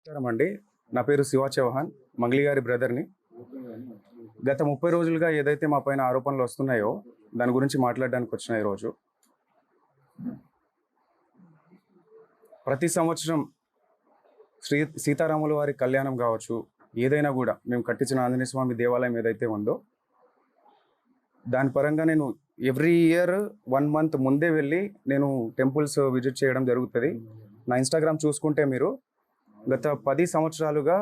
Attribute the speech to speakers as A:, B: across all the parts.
A: నమస్కారం అండి. నా పేరు శివ చౌహాన్. మంగ్లీ గారి బ్రదర్‌ని. గత 30 రోజులుగా ఏదైతే మా పైన ఆరోపణలు వస్తున్నాయో, దాని గురించి మాట్లాడడానికొచ్చిన ఈరోజు. ప్రతి సంవత్సరం సీతారాముల వారి కళ్యాణం గావచ్చు, ఏదైనా గూడా మేము కట్టించిన ఆంజనేయ స్వామి దేవాలయం ఏదైతే ఉందో, దాని పరంగా నేను ఎవ్రీ ఇయర్ 1 మంత్ ముందే వెళ్ళి నేను టెంపుల్స్ విజిట్ చేయడం జరుగుతది. నా ఇన్‌స్టాగ్రామ్ చూసుకుంటే మీరు గత 10 సంవత్సరాలుగా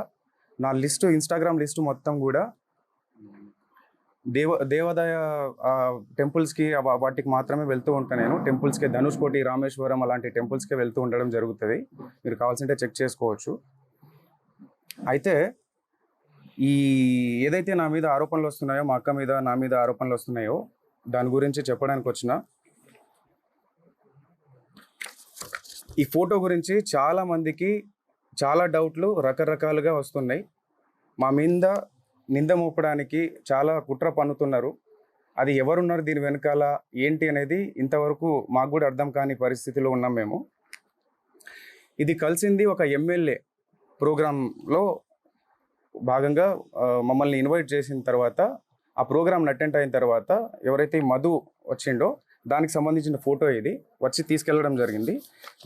A: నా ఇన్‌స్టాగ్రామ్ లిస్ట్ మొత్తం గూడా దేవాదాయ టెంపుల్స్‌కి వాటికి మాత్రమే వెళ్తూ ఉంటా నేను. టెంపుల్స్‌కి ధనుష్కోటి, రామేశ్వరం అలాంటి టెంపుల్స్‌కే వెళ్తూ ఉండడం జరుగుతది. మీరు కావాల్సింటే చెక్ చేసుకోవచ్చు. అయితే ఈ ఏదైతే నా మీద ఆరోపణలొస్తున్నాయో, మా అక్క మీద, నా మీద ఆరోపణలొస్తున్నాయో, దాని గురించి చెప్పడానికొచ్చిన. ఈ ఫోటో గురించి చాలా మందికి చాలా డౌట్లు రకరకాలుగా వస్తున్నాయి. మా మీద నింద మోపడానికి చాలా కుట్ర పన్నుతున్నారు. అది ఎవరున్నారు దీని వెనకాల, ఏంటి అనేది ఇంతవరకు మాకు కూడా అర్థం కాని పరిస్థితిలో ఉన్నాం మేము. ఇది కలిసింది ఒక ఎమ్మెల్యే ప్రోగ్రాంలో భాగంగా మమ్మల్ని ఇన్వైట్ చేసిన తర్వాత, ఆ ప్రోగ్రామ్‌ని అటెండ్ అయిన తర్వాత ఎవరైతే ఈ మధు వచ్చిండో దానికి సంబంధించిన ఫోటో ఇది వచ్చి తీసుకెళ్లడం జరిగింది.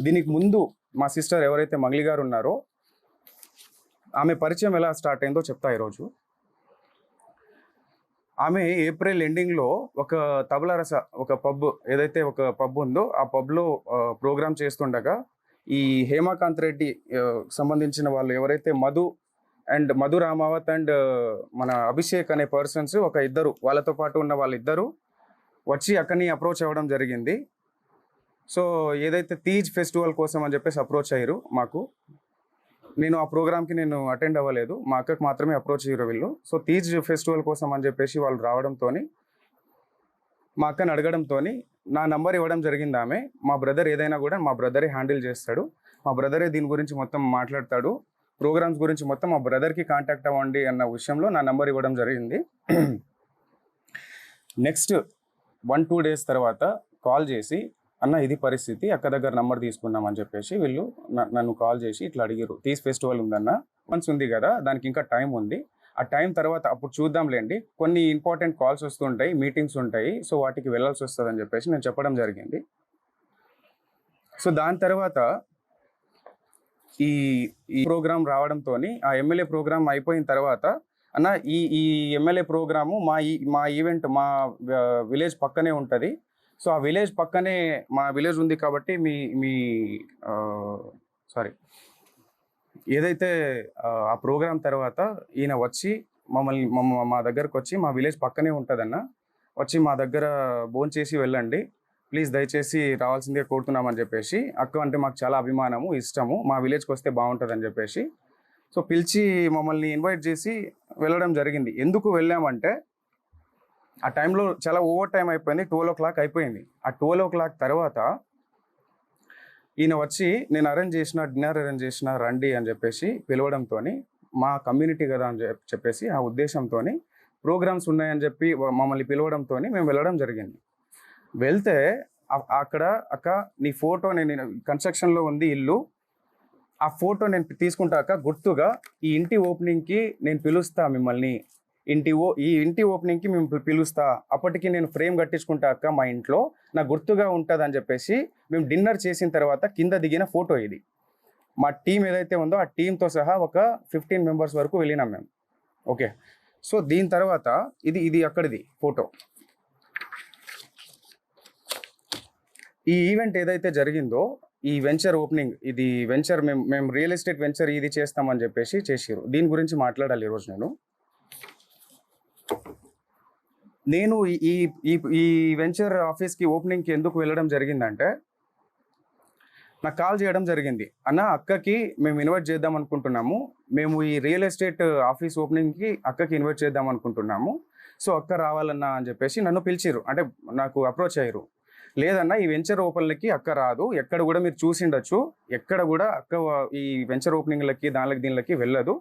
A: దీనికి ముందు మా సిస్టర్ ఎవరైతే మంగ్లీ గారు ఉన్నారో, ఆమె పరిచయం ఎలా స్టార్ట్ అయిందో చెప్తా ఈరోజు. ఆమె ఏప్రిల్ ఎండింగ్‌లో ఒక తబలా రస ఒక పబ్ ఉందో ఆ పబ్‌లో ప్రోగ్రామ్ చేస్తుండగా ఈ హేమకాంత్ రెడ్డి సంబంధించిన వాళ్ళు ఎవరైతే మధు రామావత్ అండ్ మన అభిషేక్ అనే పర్సన్స్ ఇద్దరు వాళ్ళతో పాటు ఉన్న వాళ్ళిద్దరూ వచ్చి అక్కడిని అప్రోచ్ అవ్వడం జరిగింది. సో ఏదైతే తీజ్ ఫెస్టివల్ కోసం అని చెప్పేసి అప్రోచ్ అయ్యారు మాకు. నేను ఆ ప్రోగ్రామ్‌కి అటెండ్ అవ్వలేదు. మా అక్కకి మాత్రమే అప్రోచ్ అయ్యారు వీళ్ళు. సో తీజ్ ఫెస్టివల్ కోసం అని చెప్పేసి వాళ్ళు రావడంతోని, మా అక్కని అడగడంతోని నా నంబర్ ఇవ్వడం జరిగింది ఆమె. మా బ్రదర్ ఏదైనా కూడా మా బ్రదరే హ్యాండిల్ చేస్తాడు. మా బ్రదరే దీని గురించి మొత్తం మాట్లాడతాడు. ప్రోగ్రామ్స్ గురించి మొత్తం మా బ్రదర్‌కి కాంటాక్ట్ అవ్వండి అన్న విషయంలో నా నంబర్ ఇవ్వడం జరిగింది. నెక్స్ట్ 1-2 డేస్ తర్వాత కాల్ చేసి, అన్న ఇది పరిస్థితి, అక్క దగ్గర నంబర్ తీసుకున్నాం అని చెప్పేసి వీళ్ళు నన్ను కాల్ చేసి ఇట్లా అడిగారు. తీజ్ ఫెస్టివల్ ఉందన్న, మంత్స్ ఉంది కదా, దానికి ఇంకా టైం ఉంది. ఆ టైం తర్వాత అప్పుడు చూద్దాంలేండి, కొన్ని ఇంపార్టెంట్ కాల్స్ వస్తుంటాయి, మీటింగ్స్ ఉంటాయి, సో వాటికి వెళ్ళాల్సి వస్తుందని చెప్పేసి నేను చెప్పడం జరిగింది. సో దాని తర్వాత ఈ ప్రోగ్రామ్ రావడంతోని, ఆ ఎమ్మెల్యే ప్రోగ్రామ్ అయిపోయిన తర్వాత, అన్న ఈ ఎమ్మెల్యే ప్రోగ్రాము మా ఈవెంట్ మా విలేజ్ పక్కనే ఉంటుంది. సో ఆ విలేజ్ పక్కనే మా విలేజ్ ఉంది కాబట్టి మీ సారీ ఏదైతే ఆ ప్రోగ్రామ్ తర్వాత ఈయన వచ్చి మా దగ్గరకు వచ్చి, మా విలేజ్ పక్కనే ఉంటుందన్న, వచ్చి మా దగ్గర భోంచేసి వెళ్ళండి ప్లీజ్, దయచేసి రావాల్సిందిగా కోరుతున్నామని చెప్పేసి, అక్క అంటే మాకు చాలా అభిమానము, ఇష్టము, మా విలేజ్కి వస్తే బాగుంటుందని చెప్పేసి సో పిలిచి మమ్మల్ని ఇన్వైట్ చేసి వెళ్ళడం జరిగింది. ఎందుకు వెళ్ళామంటే, ఆ టైంలో చాలా ఓవర్ టైం అయిపోయింది, 12 అయిపోయింది. ఆ 12 తర్వాత ఈయన వచ్చి, నేను డిన్నర్ అరేంజ్ చేసిన రండి అని చెప్పేసి పిలవడంతో, మా కమ్యూనిటీ కదా అని చెప్పేసి ఆ ఉద్దేశంతో ప్రోగ్రామ్స్ ఉన్నాయని చెప్పి మమ్మల్ని పిలవడంతో మేము వెళ్ళడం జరిగింది. వెళ్తే అక్కడ, అక్క నీ ఫోటో, నేను కన్స్ట్రక్షన్లో ఉంది ఇల్లు, ఆ ఫోటో నేను తీసుకుంటాక గుర్తుగా ఈ ఇంటి ఓపెనింగ్కి నేను పిలుస్తా మిమ్మల్ని, ఈ ఇంటి ఓపెనింగ్కి మేము పిలుస్తా, అప్పటికి నేను ఫ్రేమ్ కట్టించుకుంటా అక్క మా ఇంట్లో, నాకు గుర్తుగా ఉంటుంది అని చెప్పేసి మేము డిన్నర్ చేసిన తర్వాత కింద దిగిన ఫోటో ఇది. మా టీం ఏదైతే ఉందో ఆ టీంతో సహా ఒక 15 మెంబర్స్ వరకు వెళ్ళినాం మేము. ఓకే, సో దీని తర్వాత ఇది అక్కడిది ఫోటో. ఈ ఈవెంట్ ఏదైతే జరిగిందో, ఈ వెంచర్ ఓపెనింగ్, ఇది వెంచర్ మేము రియల్ ఎస్టేట్ వెంచర్ ఇది చేస్తామని చెప్పేసి చేసిరు. దీని గురించి మాట్లాడాలి ఈరోజు నేను ఈ వెంచర్ ఆఫీస్కి ఓపెనింగ్కి ఎందుకు వెళ్ళడం జరిగిందంటే, నాకు కాల్ చేయడం జరిగింది, అన్న అక్కకి మేము ఇన్వైట్ చేద్దాం అనుకుంటున్నాము, మేము ఈ రియల్ ఎస్టేట్ ఆఫీస్ ఓపెనింగ్కి అక్కకి ఇన్వైట్ చేద్దాం అనుకుంటున్నాము, సో అక్క రావాలన్నా అని చెప్పేసి నన్ను పిలిచిరు, అంటే నాకు అప్రోచ్ అయ్యారు. లేదన్నా ఈ వెంచర్ ఓపెన్లకి అక్క రాదు, ఎక్కడ కూడా మీరు చూసిండొచ్చు, ఎక్కడ కూడా అక్క ఈ వెంచర్ ఓపెనింగ్లకి దీనికి వెళ్ళదు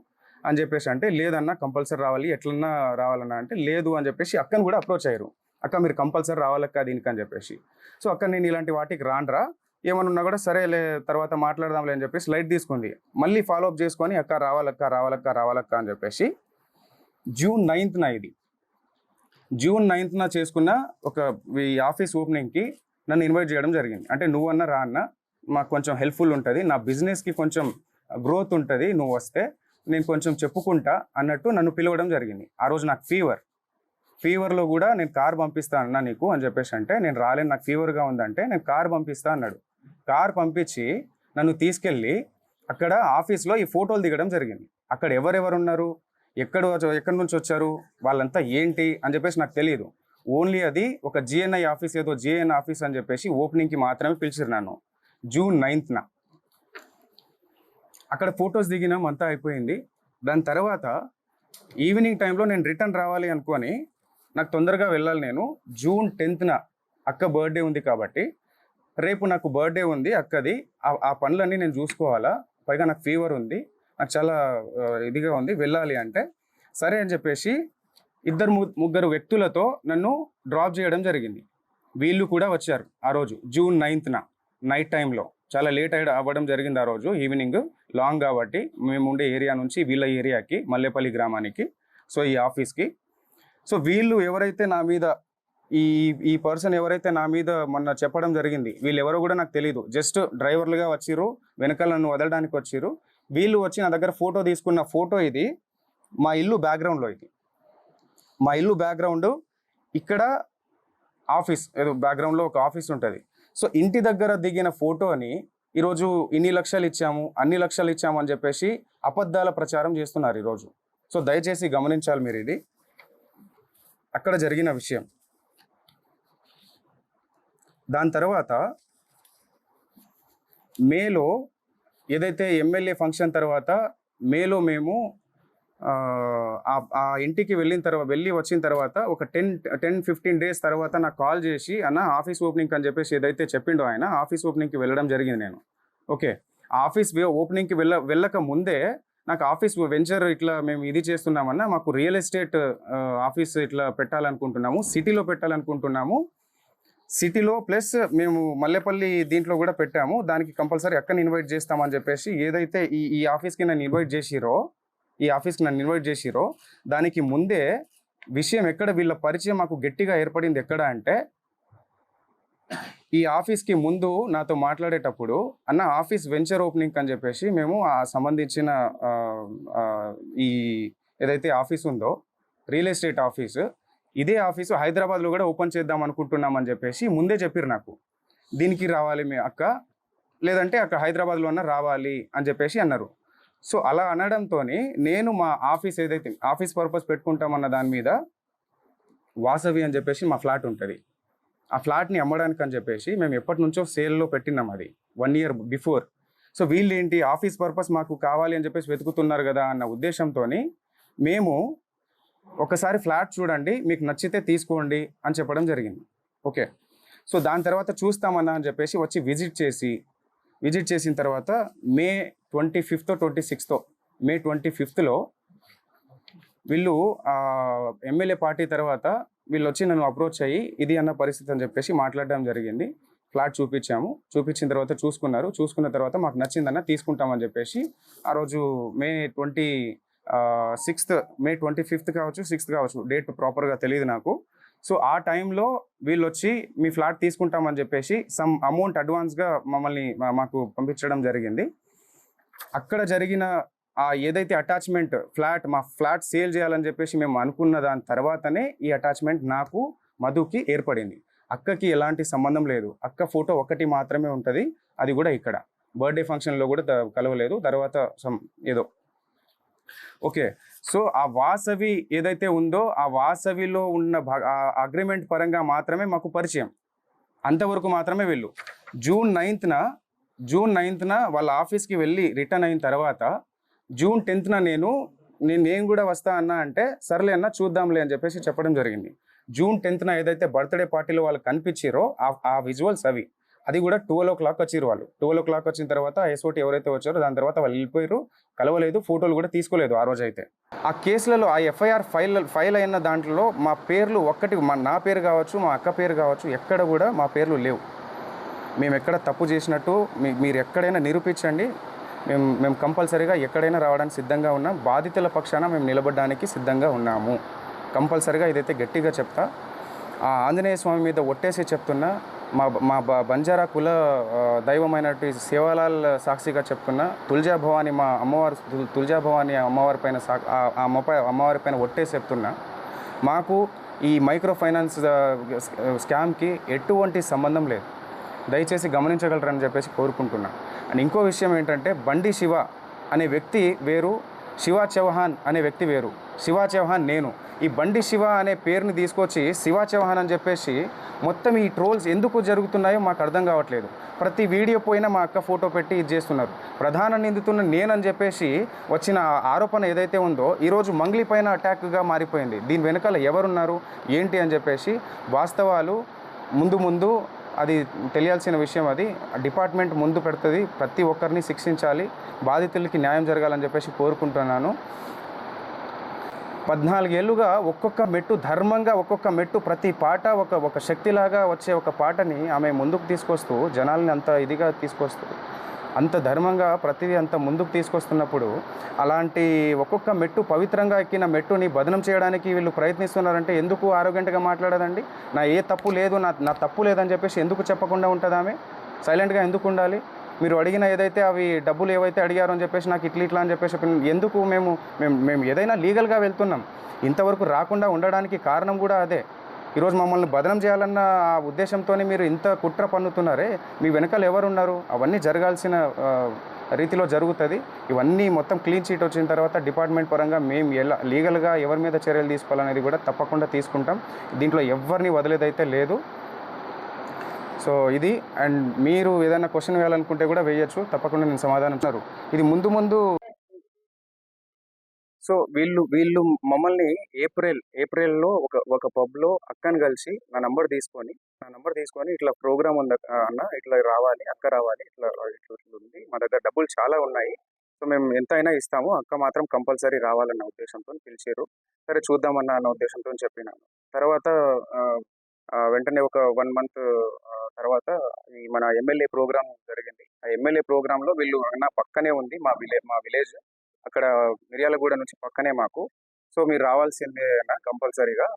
A: అని చెప్పేసి అంటే, లేదన్నా కంపల్సరీ రావాలి, ఎట్లన్నా రావాలన్నా అంటే, లేదు అని చెప్పేసి అక్కను కూడా అప్రోచ్ అయ్యారు. అక్క మీరు కంపల్సరీ రావాలక్క దీనికి అని చెప్పేసి. సో అక్క నేను ఇలాంటి వాటికి రాండ్రా, ఏమన్నా ఉన్నా కూడా సరేలే తర్వాత మాట్లాడదాంలే అని చెప్పేసి లైట్ తీసుకుంది. మళ్ళీ ఫాలోఅప్ చేసుకొని అక్క రావాలక్క రావాలక్క రావాలక్క అని చెప్పేసి జూన్ 9న ఇది జూన్ 9న చేసుకున్న ఒక ఈ ఆఫీస్ ఓపెనింగ్కి నన్ను ఇన్వైట్ చేయడం జరిగింది. అంటే నువ్వన్నా రా అన్న, మాకు కొంచెం హెల్ప్ఫుల్ ఉంటుంది, నా బిజినెస్కి కొంచెం గ్రోత్ ఉంటుంది, నువ్వు వస్తే నేను కొంచెం చెప్పుకుంటా అన్నట్టు నన్ను పిలవడం జరిగింది. ఆ రోజు నాకు ఫీవర్లో కూడా నేను కార్ పంపిస్తా అన్నా నీకు అని చెప్పేసి అంటే, నేను రాలేను నాకు ఫీవర్గా ఉందంటే నేను కార్ పంపిస్తా అన్నాడు. కార్ పంపించి నన్ను తీసుకెళ్ళి అక్కడ ఆఫీస్లో ఈ ఫోటోలు దిగడం జరిగింది. అక్కడ ఎవరెవరు ఉన్నారు, ఎక్కడి నుంచి వచ్చారు, వాళ్ళంతా ఏంటి అని చెప్పేసి నాకు తెలియదు. ఓన్లీ అది ఒక జిఎన్ఐ ఆఫీస్, ఏదో జిఎన్ ఆఫీస్ అని చెప్పేసి ఓపెనింగ్కి మాత్రమే పిలిచారు నన్ను జూన్ 9న. అక్కడ ఫొటోస్ దిగినాం, అంతా అయిపోయింది. దాని తర్వాత ఈవినింగ్ టైంలో నేను రిటర్న్ రావాలి అనుకొని, నాకు తొందరగా వెళ్ళాలి, నేను జూన్ 10న అక్క బర్త్డే ఉంది కాబట్టి రేపు నాకు బర్త్డే ఉంది అక్కది, ఆ పనులన్నీ నేను చూసుకోవాలా, పైగా నాకు ఫీవర్ ఉంది, నాకు చాలా ఇదిగా ఉంది, వెళ్ళాలి అంటే సరే అని చెప్పేసి ముగ్గురు వ్యక్తులతో నన్ను డ్రాప్ చేయడం జరిగింది. వీళ్ళు కూడా వచ్చారు ఆ రోజు జూన్ 9న నైట్ టైంలో. చాలా లేట్ అవ్వడం జరిగింది ఆ రోజు ఈవినింగ్, లాంగ్ కాబట్టి మేము ఉండే ఏరియా నుంచి వీళ్ళ ఏరియాకి, మల్లేపల్లి గ్రామానికి, సో ఈ ఆఫీస్కి. సో వీళ్ళు ఎవరైతే నా మీద ఈ పర్సన్ ఎవరైతే నా మీద మొన్న చెప్పడం జరిగింది, వీళ్ళు ఎవరో కూడా నాకు తెలియదు, జస్ట్ డ్రైవర్లుగా వచ్చిర్రు, వెనకాల నన్ను వదలడానికి వచ్చిర్రు. వీళ్ళు వచ్చి నా దగ్గర ఫోటో తీసుకున్న ఫోటో ఇది, మా ఇల్లు బ్యాక్గ్రౌండ్లో, ఇది మా ఇల్లు బ్యాక్గ్రౌండ్, ఇక్కడ ఆఫీస్, ఏదో బ్యాక్గ్రౌండ్లో ఒక ఆఫీస్ ఉంటుంది. సో ఇంటి దగ్గర దిగిన ఫోటోని ఈరోజు ఇన్ని లక్షలు ఇచ్చాము, అన్ని లక్షలు ఇచ్చాము అని చెప్పేసి అబద్ధాల ప్రచారం చేస్తున్నారు ఈరోజు. సో దయచేసి గమనించాలి మీరు, ఇది అక్కడ జరిగిన విషయం. దాని తర్వాత మేలో ఏదైతే ఎమ్మెల్యే ఫంక్షన్ తర్వాత మేలో మేము ఆ ఇంటికి వెళ్ళి వచ్చిన తర్వాత ఒక 10-15 డేస్ తర్వాత నాకు కాల్ చేసి, అన్న ఆఫీస్ ఓపెనింగ్ అని చెప్పేసి ఏదైతే చెప్పిండో ఆయన, ఆఫీస్ ఓపెనింగ్కి వెళ్ళడం జరిగింది నేను. ఓకే, ఆఫీస్ ఓపెనింగ్కి వెళ్ళక ముందే నాకు ఆఫీస్ వెంచర్ ఇట్లా మేము ఇది చేస్తున్నామన్నా, మాకు రియల్ ఎస్టేట్ ఆఫీస్ ఇట్లా పెట్టాలనుకుంటున్నాము, సిటీలో పెట్టాలనుకుంటున్నాము, సిటీలో ప్లస్ మేము మల్లేపల్లి దీంట్లో కూడా పెట్టాము, దానికి కంపల్సరీ అక్కని ఇన్వైట్ చేస్తామని చెప్పేసి ఏదైతే ఈ ఆఫీస్కి నన్ను ఇన్వైట్ చేసిరో దానికి ముందే విషయం ఎక్కడ, వీళ్ళ పరిచయం మాకు గట్టిగా ఏర్పడింది ఎక్కడ అంటే, ఈ ఆఫీస్కి ముందు నాతో మాట్లాడేటప్పుడు, అన్న ఆఫీస్ వెంచర్ ఓపెనింగ్ అని చెప్పేసి మేము ఆ సంబంధించిన ఈ ఏదైతే ఆఫీస్ ఉందో రియల్ ఎస్టేట్ ఆఫీసు, ఇదే ఆఫీసు హైదరాబాద్లో కూడా ఓపెన్ చేద్దాం అనుకుంటున్నామని చెప్పేసి ముందే చెప్పారు నాకు. దీనికి రావాలి మీ అక్క, లేదంటే అక్కడ హైదరాబాద్లో అన్న రావాలి అని చెప్పేసి అన్నారు. సో అలా అనడంతో నేను మా ఆఫీస్ ఏదైతే ఆఫీస్ పర్పస్ పెట్టుకుంటామన్న దాని మీద వాసవి అని చెప్పేసి మా ఫ్లాట్ ఉంటుంది, ఆ ఫ్లాట్ని అమ్మడానికి అని చెప్పేసి మేము ఎప్పటి నుంచో సేల్లో పెట్టినాం, అది 1 year బిఫోర్. సో వీళ్ళు ఏంటి ఆఫీస్ పర్పస్ మాకు కావాలి అని చెప్పేసి వెతుకుతున్నారు కదా అన్న ఉద్దేశంతో మేము ఒకసారి ఫ్లాట్ చూడండి, మీకు నచ్చితే తీసుకోండి అని చెప్పడం జరిగింది. ఓకే, సో దాని తర్వాత చూస్తామన్నా అని చెప్పేసి వచ్చి విజిట్ చేసిన తర్వాత మే 25th 26th మే 25th వీళ్ళు ఎమ్మెల్యే పార్టీ తర్వాత వీళ్ళు వచ్చి నన్ను అప్రోచ్ అయ్యి ఇది అన్న పరిస్థితి అని చెప్పేసి మాట్లాడడం జరిగింది. ఫ్లాట్ చూపించిన తర్వాత చూసుకున్న తర్వాత మాకు నచ్చిందన్న తీసుకుంటామని చెప్పేసి ఆ రోజు మే 25th కావచ్చు 6th కావచ్చు, డేట్ ప్రాపర్గా తెలియదు నాకు. సో ఆ టైంలో వీళ్ళు వచ్చి మీ ఫ్లాట్ తీసుకుంటామని చెప్పేసి సమ్ అమౌంట్ అడ్వాన్స్గా మాకు పంపించడం జరిగింది. అక్కడ జరిగిన ఏదైతే అటాచ్మెంట్ మా ఫ్లాట్ సేల్ చేయాలని చెప్పేసి మేము అనుకున్న దాని తర్వాతనే ఈ అటాచ్మెంట్ నాకు మధుకి ఏర్పడింది. అక్కకి ఎలాంటి సంబంధం లేదు, అక్క ఫోటో ఒకటి మాత్రమే ఉంటుంది, అది కూడా ఇక్కడ బర్త్డే ఫంక్షన్లో కూడా కలవలేదు, తర్వాత ఏదో. ఓకే, సో ఆ వాసవి ఏదైతే ఉందో ఆ వాసవిలో ఉన్న అగ్రిమెంట్ పరంగా మాత్రమే మాకు పరిచయం, అంతవరకు మాత్రమే. వీళ్ళు జూన్ 9న వాళ్ళ ఆఫీస్కి వెళ్ళి రిటర్న్ అయిన తర్వాత జూన్ 10th నేను కూడా వస్తా అన్నా అంటే సర్లే అన్న చూద్దాంలే అని చెప్పేసి చెప్పడం జరిగింది. జూన్ 10th ఏదైతే బర్త్డే పార్టీలో వాళ్ళు కనిపించారో ఆ విజువల్స్ అది కూడా 12 o'clock వచ్చిరు వాళ్ళు. 12 o'clock వచ్చిన తర్వాత ఎస్ఓటీ ఎవరైతే వచ్చారో దాని తర్వాత వాళ్ళు వెళ్ళిపోయారు, కలవలేదు, ఫోటోలు కూడా తీసుకోలేదు ఆ రోజు అయితే. ఆ కేసులలో ఆ ఎఫ్ఐఆర్ ఫైల్ అయిన దాంట్లో మా పేర్లు నా పేరు కావచ్చు, మా అక్క పేరు కావచ్చు, ఎక్కడ కూడా మా పేర్లు లేవు. మేము ఎక్కడ తప్పు చేసినట్టు మీరు ఎక్కడైనా నిరూపించండి, మేము కంపల్సరీగా ఎక్కడైనా రావడానికి సిద్ధంగా ఉన్నాం. బాధితుల పక్షాన మేము నిలబడడానికి సిద్ధంగా ఉన్నాము. కంపల్సరీగా ఇదైతే గట్టిగా చెప్తా. ఆ ఆంజనేయ స్వామి మీద ఒట్టేసి చెప్తున్నా, మా బంజారా కుల దైవమైనటువంటి సేవాలాల్ సాక్షిగా చెప్తున్నా, తుల్జా భవాని మా అమ్మవారు, తుల్జా భవాని అమ్మవారి పైన అమ్మవారి పైన ఒట్టేసి చెప్తున్నా, మాకు ఈ మైక్రో ఫైనాన్స్ స్కామ్కి ఎటువంటి సంబంధం లేదు. దయచేసి గమనించగలరని చెప్పేసి కోరుకుంటున్నా. అండ్ ఇంకో విషయం ఏంటంటే, బండి శివ అనే వ్యక్తి వేరు, శివా చౌహాన్ అనే వ్యక్తి వేరు. శివా చౌహాన్ నేను. ఈ బండి శివ అనే పేరుని తీసుకొచ్చి శివా చౌహాన్ అని చెప్పేసి మొత్తం ఈ ట్రోల్స్ ఎందుకు జరుగుతున్నాయో మాకు అర్థం కావట్లేదు. ప్రతి వీడియో పోయినా మా అక్క ఫోటో పెట్టి ఇది చేస్తున్నారు. ప్రధాన నిందితున్న నేనని చెప్పేసి వచ్చిన ఆరోపణ ఏదైతే ఉందో ఈరోజు మంగ్లీ పైన అటాక్గా మారిపోయింది. దీని వెనకాల ఎవరున్నారు ఏంటి అని చెప్పేసి వాస్తవాలు ముందు అది తెలియాల్సిన విషయం. అది డిపార్ట్మెంట్ ముందు పెడుతుంది. ప్రతి ఒక్కరిని శిక్షించాలి, బాధితులకి న్యాయం జరగాలని చెప్పేసి కోరుకుంటున్నాను. 14 ఏళ్ళుగా ఒక్కొక్క మెట్టు ధర్మంగా, ఒక్కొక్క మెట్టు ప్రతి పాట ఒక శక్తిలాగా వచ్చే ఒక పాటని ఆమె ముందుకు తీసుకొస్తూ జనాల్ని అంత ఇదిగా తీసుకొస్తూ అంత ధర్మంగా ప్రతిదీ అంత ముందుకు తీసుకొస్తున్నప్పుడు అలాంటి ఒక్కొక్క మెట్టు పవిత్రంగా ఎక్కిన మెట్టుని బదనం చేయడానికి వీళ్ళు ప్రయత్నిస్తున్నారంటే ఎందుకు ఆరోగ్యంగా మాట్లాడదండి? నా ఏ తప్పు లేదు, నా తప్పు లేదని చెప్పేసి ఎందుకు చెప్పకుండా ఉంటుంది ఆమె? సైలెంట్గా ఎందుకు ఉండాలి? మీరు అడిగిన ఏదైతే అవి డబ్బులు ఏవైతే అడిగారో అని చెప్పేసి నాకు ఇట్లా అని చెప్పేసి ఎందుకు మేము ఏదైనా లీగల్గా వెళ్తున్నాం. ఇంతవరకు రాకుండా ఉండడానికి కారణం కూడా అదే. ఈరోజు మమ్మల్ని బదనం చేయాలన్న ఆ ఉద్దేశంతోనే మీరు ఇంత కుట్ర పన్నుతున్నారే, మీ వెనకాల ఎవరున్నారు? అవన్నీ జరగాల్సిన రీతిలో జరుగుతుంది. ఇవన్నీ మొత్తం క్లీన్ చీట్ వచ్చిన తర్వాత డిపార్ట్మెంట్ పరంగా మేము ఎలా లీగల్గా ఎవరి మీద చర్యలు తీసుకోవాలనేది కూడా తప్పకుండా తీసుకుంటాం. దీంట్లో ఎవరిని వదిలేదైతే లేదు. సో ఇది. అండ్ మీరు ఏదైనా క్వశ్చన్ వేయాలనుకుంటే కూడా వేయచ్చు, తప్పకుండా నేను సమాధానం ఇస్తారు. ఇది ముందు సో వీళ్ళు మమ్మల్ని ఏప్రిల్లో ఒక పబ్లో అక్కని కలిసి నా నంబర్ తీసుకొని ఇట్లా ప్రోగ్రామ్ ఉంది అన్న, ఇట్లా రావాలి, అక్క రావాలి, ఇట్లా ఉంది, మా దగ్గర డబ్బులు చాలా ఉన్నాయి, సో మేము ఎంతైనా ఇస్తాము, అక్క మాత్రం కంపల్సరీ రావాలన్న ఉద్దేశంతో పిలిచారు. సరే చూద్దామన్న అన్న ఉద్దేశంతో చెప్పినాను. తర్వాత వెంటనే ఒక 1 మంత్ తర్వాత ఈ మన ఎమ్మెల్యే ప్రోగ్రామ్ జరిగింది. ఆ ఎమ్మెల్యే ప్రోగ్రాంలో వీళ్ళు అన్న పక్కనే ఉంది మా విలేజ్, అక్కడ మిర్యాలగూడ నుంచి పక్కనే మాకు, సో మీరు రావాల్సిందే అన్న కంపల్సరీగా,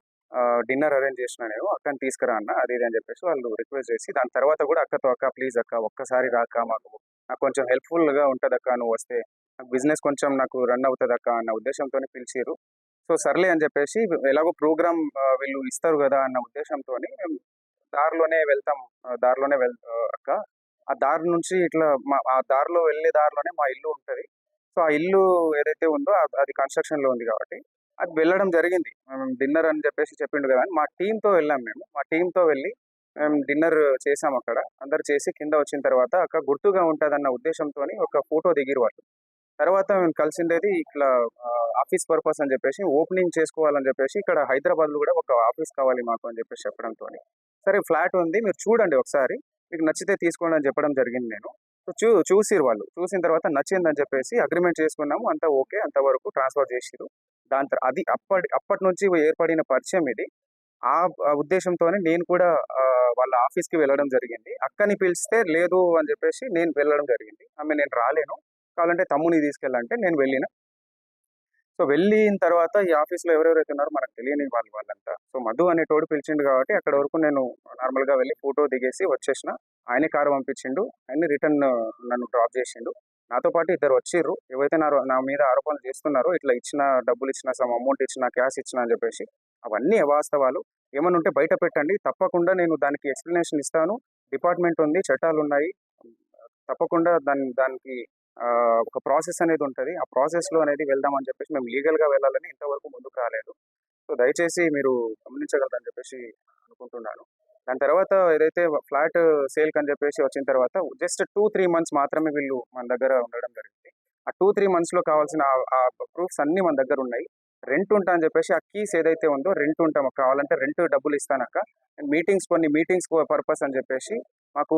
A: డిన్నర్ అరేంజ్ చేసిన నేను, అక్కని తీసుకురా అన్న అది ఇది అని చెప్పేసి వాళ్ళు రిక్వెస్ట్ చేసి, దాని తర్వాత కూడా అక్కతో అక్క ప్లీజ్ అక్క ఒక్కసారి రాక, నాకు కొంచెం హెల్ప్ఫుల్గా ఉంటుంది అక్క, నువ్వు వస్తే నాకు బిజినెస్ కొంచెం నాకు రన్ అవుతుంది అక్క అన్న ఉద్దేశంతోనే పిలిచిరు. సో సర్లే అని చెప్పేసి ఎలాగో ప్రోగ్రామ్ వీళ్ళు ఇస్తారు కదా అన్న ఉద్దేశంతో మేము దారిలోనే వెళ్తాం. అక్క ఆ దారి నుంచి ఇట్లా ఆ దారిలో వెళ్ళే దారిలోనే మా ఇల్లు ఉంటుంది. సో ఆ ఇల్లు ఏదైతే ఉందో అది కన్స్ట్రక్షన్లో ఉంది కాబట్టి అది వెళ్ళడం జరిగింది. మేము డిన్నర్ అని చెప్పేసి చెప్పిండు కదా అని మా టీంతో వెళ్ళాం. మా టీంతో వెళ్ళి మేము డిన్నర్ చేసాం. అక్కడ అందరు చేసి కింద వచ్చిన తర్వాత అక్క గుర్తుగా ఉంటుంది అన్న ఉద్దేశంతో ఒక ఫోటో దిగిరు వాళ్ళు. తర్వాత మేము కలిసిండేది ఇట్లా ఆఫీస్ పర్పస్ అని చెప్పేసి ఓపెనింగ్ చేసుకోవాలని చెప్పేసి, ఇక్కడ హైదరాబాద్లో కూడా ఒక ఆఫీస్ కావాలి మాకు అని చెప్పేసి చెప్పడంతో, సరే ఫ్లాట్ ఉంది మీరు చూడండి ఒకసారి, మీకు నచ్చితే తీసుకోండి అని చెప్పడం జరిగింది. నేను చూసిరు వాళ్ళు, చూసిన తర్వాత నచ్చిందని చెప్పేసి అగ్రిమెంట్ చేసుకున్నాము, అంతా ఓకే, అంతవరకు ట్రాన్స్ఫర్ చేసిరు. దాని తర్వాత అది అప్పటి నుంచి ఏర్పడిన పరిచయం ఇది. ఆ ఉద్దేశంతోనే నేను కూడా వాళ్ళ ఆఫీస్కి వెళ్ళడం జరిగింది. అక్కని పిలిస్తే లేదు అని చెప్పేసి నేను వెళ్ళడం జరిగింది. నేను రాలేను, కావాలంటే తమ్ముని తీసుకెళ్ళాలంటే నేను వెళ్ళిన. సో వెళ్ళిన తర్వాత ఈ ఆఫీస్లో ఎవరెవరైతే ఉన్నారో మనకు తెలియని వాళ్ళంతా, సో మధు అనేటోడు పిలిచిండు కాబట్టి అక్కడ వరకు నేను నార్మల్గా వెళ్ళి ఫోటో దిగేసి వచ్చేసిన. ఆయనే కారు పంపించిండు, ఆయన రిటర్న్ నన్ను డ్రాప్ చేసిండు. నాతో పాటు ఇద్దరు వచ్చిర్రు, ఏవైతే నా మీద ఆరోపణలు చేస్తున్నారో, ఇట్లా డబ్బులు ఇచ్చిన, సమ్ అమౌంట్ ఇచ్చిన, క్యాష్ ఇచ్చిన అని చెప్పేసి, అవన్నీ అవాస్తవాలు. ఏమైనా ఉంటే బయట పెట్టండి, తప్పకుండా నేను దానికి ఎక్స్ప్లెనేషన్ ఇస్తాను. డిపార్ట్మెంట్ ఉంది, చట్టాలు ఉన్నాయి, తప్పకుండా దానికి ఒక ప్రాసెస్ అనేది ఉంటుంది. ఆ ప్రాసెస్లో అనేది వెళ్దామని చెప్పేసి మేము లీగల్గా వెళ్ళాలని ఇంతవరకు ముందుకు రాలేదు. సో దయచేసి మీరు గమనించగలరని చెప్పేసి అనుకుంటున్నాను. దాని తర్వాత ఏదైతే ఫ్లాట్ సేల్కి అని చెప్పేసి వచ్చిన తర్వాత జస్ట్ 2-3 మంత్స్ మాత్రమే వీళ్ళు మన దగ్గర ఉండడం జరిగింది. ఆ 2-3 మంత్స్లో కావాల్సిన ఆ ప్రూఫ్స్ అన్నీ మన దగ్గర ఉన్నాయి. రెంట్ ఉంటా అని చెప్పేసి ఆ కీస్ ఏదైతే ఉందో రెంట్ ఉంటాం, కావాలంటే రెంట్ డబ్బులు ఇస్తానక్క, కొన్ని మీటింగ్స్ పర్పస్ అని చెప్పేసి మాకు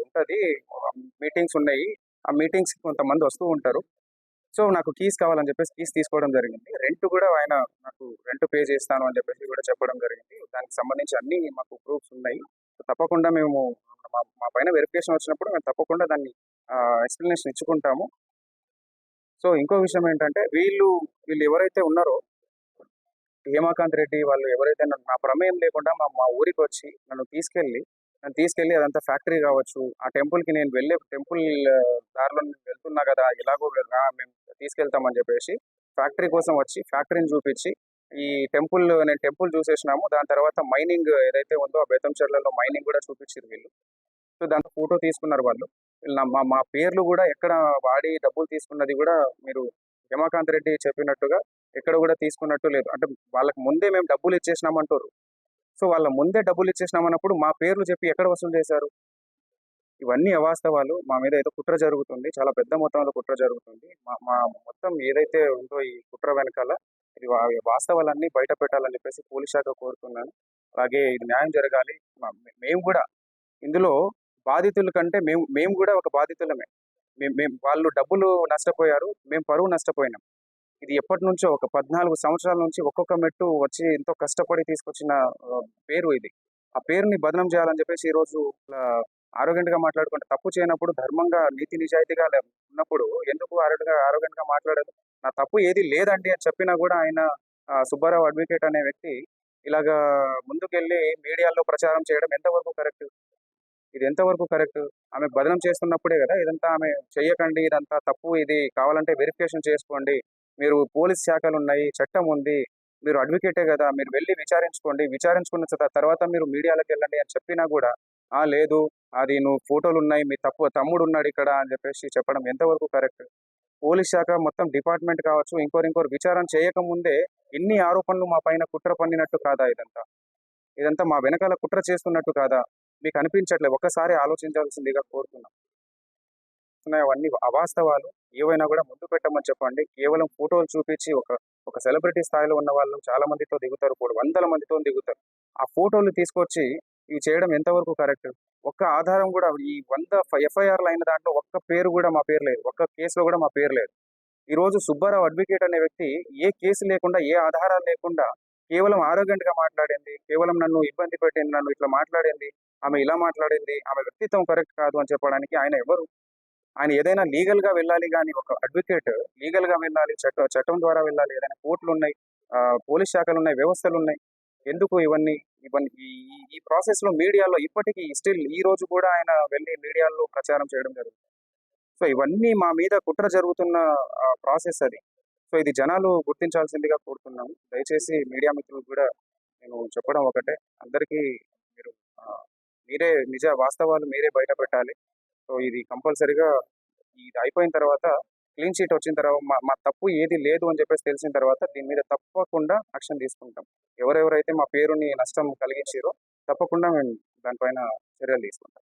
A: ఉంటుంది, మీటింగ్స్ ఉన్నాయి. ఆ మీటింగ్స్కి కొంతమంది వస్తూ ఉంటారు. సో నాకు కీస్ కావాలని చెప్పేసి కీస్ తీసుకోవడం జరిగింది. రెంట్ కూడా ఆయన నాకు రెంట్ పే చేస్తాను అని చెప్పేసి కూడా చెప్పడం జరిగింది. దానికి సంబంధించి అన్ని మాకు ప్రూఫ్స్ ఉన్నాయి. తప్పకుండా మేము మా పైన వెరిఫికేషన్ వచ్చినప్పుడు మేము తప్పకుండా దాన్ని ఎక్స్‌ప్లనేషన్ ఇచ్చుకుంటాము. సో, ఇంకో విషయం ఏంటంటే వీళ్ళు ఎవరైతే ఉన్నారో హేమాకాంత్ రెడ్డి వాళ్ళు ఎవరైతే నా ప్రమేయం లేకుండా మా మా ఊరికొచ్చి నన్ను తీసుకెళ్ళి అదంతా ఫ్యాక్టరీ కావచ్చు, ఆ టెంపుల్‌కి నేను వెళ్ళే టెంపుల్ దారిలో నేను వెళ్తున్నా కదా! ఎలాగో మేము తీసుకెళ్తామని చెప్పేసి ఫ్యాక్టరీ కోసం వచ్చి ఫ్యాక్టరీని చూపించి, ఈ నేను టెంపుల్ చూసేసినాము. దాని తర్వాత మైనింగ్ ఏదైతే ఉందో ఆ బేతంచెర్లలో మైనింగ్ కూడా చూపించిర్రు వీళ్ళు. సో, దాంతో ఫోటో తీసుకున్నారు వాళ్ళు. వీళ్ళు మా మా పేర్లు కూడా ఎక్కడ వాడి డబ్బులు తీసుకున్నది కూడా మీరు రమాకాంత్ రెడ్డి చెప్పినట్టుగా ఎక్కడ కూడా తీసుకున్నట్టు లేదు. అంటే వాళ్ళకి ముందే మేము డబ్బులు ఇచ్చేసినాం అంటుర్రు. సో, వాళ్ళ ముందే డబ్బులు ఇచ్చేసినాం అన్నప్పుడు మా పేర్లు చెప్పి ఎక్కడ వసూలు చేశారు? ఇవన్నీ అవాస్తవాలు. మా మీద ఏదో కుట్ర జరుగుతుంది. చాలా పెద్ద మొత్తంలో కుట్ర జరుగుతుంది. మా మా మొత్తం ఏదైతే ఉందో ఈ కుట్ర వెనకాల ఇది వాస్తవాలన్నీ బయట పెట్టాలని చెప్పేసి పోలీస్ శాఖ కోరుతున్నాను. అలాగే ఇది న్యాయం జరగాలి. మేము కూడా ఇందులో బాధితుల కంటే మేము కూడా ఒక బాధితులమే. మేము మేము వాళ్ళు డబ్బులు నష్టపోయారు. మేము పరువు నష్టపోయినాం. ఇది ఎప్పటినుంచో ఒక 14 సంవత్సరాల నుంచి ఒక్కొక్క మెట్టు వచ్చి ఎంతో కష్టపడి తీసుకొచ్చిన పేరు ఇది. ఆ పేరుని బదనం చేయాలని చెప్పేసి ఈరోజు ఆరోగెంట్‌గా మాట్లాడుకుంటే తప్పు చేయనప్పుడు ధర్మంగా నీతి నిజాయితీగా ఉన్నప్పుడు ఎందుకు ఆరోగెంట్‌గా మాట్లాడదు? నా తప్పు ఏది లేదండి అని చెప్పినా కూడా ఆయన సుబ్బారావు అడ్వకేట్ అనే వ్యక్తి ఇలాగా ముందుకెళ్ళి మీడియాలో ప్రచారం చేయడం ఎంతవరకు కరెక్ట్? ఇది ఎంతవరకు కరెక్ట్? ఆమె బదనం చేస్తున్నప్పుడే గదా! ఇదంతా ఆమె చెయ్యకండి, ఇదంతా తప్పు, ఇది కావాలంటే వెరిఫికేషన్ చేసుకోండి. మీరు పోలీస్ శాఖలున్నాయి, చట్టం ఉంది. మీరు అడ్వకేటే గదా! మీరు వెళ్లి విచారించుకోండి. విచారించుకున్న తర్వాత మీరు మీడియాలకెళ్ళండి అని చెప్పినా గూడా, లేదు అది నువ్వు ఫోటోలున్నాయి, మీ తమ్ముడున్నాడిక్కడ అని జెప్పేసి చెప్పడం ఎంతవరకు కరెక్ట్? పోలీస్ శాఖ మొత్తం డిపార్ట్‌మెంట్ కావచ్చు, ఇంకోరు విచారణ చేయకముందే ఇన్ని ఆరోపణలు మా పైన కుట్ర పన్నినట్టు కాదా ఇదంతా? ఇదంతా మా వెనకాల కుట్ర చేస్తున్నట్టు కాదా? మీకు అనిపించట్లేదు. ఒక్కసారి ఆలోచించాల్సిందిగా కోరుతున్నాం. అవన్నీ అవాస్తవాలు. ఏవైనా గూడా ముందు పెట్టమని చెప్పండి. కేవలం ఫోటోలు చూపించి ఒక సెలబ్రిటీ స్థాయిలో ఉన్న వాళ్ళు చాలా మందితో దిగుతారు. కూడా వందల మందితోని దిగుతారు. ఆ ఫోటోలు తీసుకొచ్చి ఇవి చేయడం ఎంతవరకు కరెక్ట్? ఒక్క ఆధారం గూడా ఈ 100 ఎఫ్ఐఆర్‌లు అయిన దాంట్లో ఒక్క పేరు గూడా మా పేరు లేదు. ఒక్క కేస్‌లో గూడా మా పేరు లేదు. ఈరోజు సుబ్బారావు అడ్వకేట్ అనే వ్యక్తి ఏ కేసు లేకుండా, ఏ ఆధారాలు లేకుండా కేవలం ఆరోగెంట్‌గా మాట్లాడింది. కేవలం నన్ను ఇబ్బంది పెట్టింది. నన్ను ఇట్లా మాట్లాడింది. ఆమె ఇలా మాట్లాడింది. ఆమె వ్యక్తిత్వం కరెక్ట్ కాదు అని చెప్పడానికి ఆయన ఎవరు? ఆయన ఏదైనా లీగల్‌గా వెళ్ళాలి గానీ, ఒక అడ్వకేట్ లీగల్‌గా వెళ్ళాలి. చట్టం ద్వారా వెళ్ళాలి. ఏదైనా కోర్టులున్నాయి. పోలీస్ శాఖలున్నాయి. వ్యవస్థలున్నాయి. ఎందుకు ఇవన్నీ? ఇవన్నీ ఈ ఈ ఈ ప్రాసెస్‌లో మీడియాలో ఇప్పటికి స్టిల్ ఈ రోజు కూడా ఆయన వెళ్లి మీడియాలో ప్రచారం చేయడం జరుగుతుంది. సో, ఇవన్నీ మా మీద కుట్ర జరుగుతున్న ప్రాసెస్ అది. సో, ఇది జనాలు గుర్తించాల్సిందిగా కోరుతున్నాను. దయచేసి మీడియా మిత్రులకు కూడా నేను చెప్పడం ఒకటే. అందరికీ మీరు మీరే వాస్తవాలు మీరే బయట పెట్టాలి. సో, ఇది కంపల్సరీగా ఇది అయిపోయిన తర్వాత క్లీన్ చిట్ వచ్చిన తర్వాత మా మా తప్పు ఏది లేదు అని చెప్పేసి తెలిసిన తర్వాత దీని మీద తప్పకుండా యాక్షన్ తీసుకుంటాం. ఎవరెవరైతే మా పేరుని నష్టం కలిగించిర్రో తప్పకుండా మేము దానిపైన చర్యలు తీసుకుంటాం.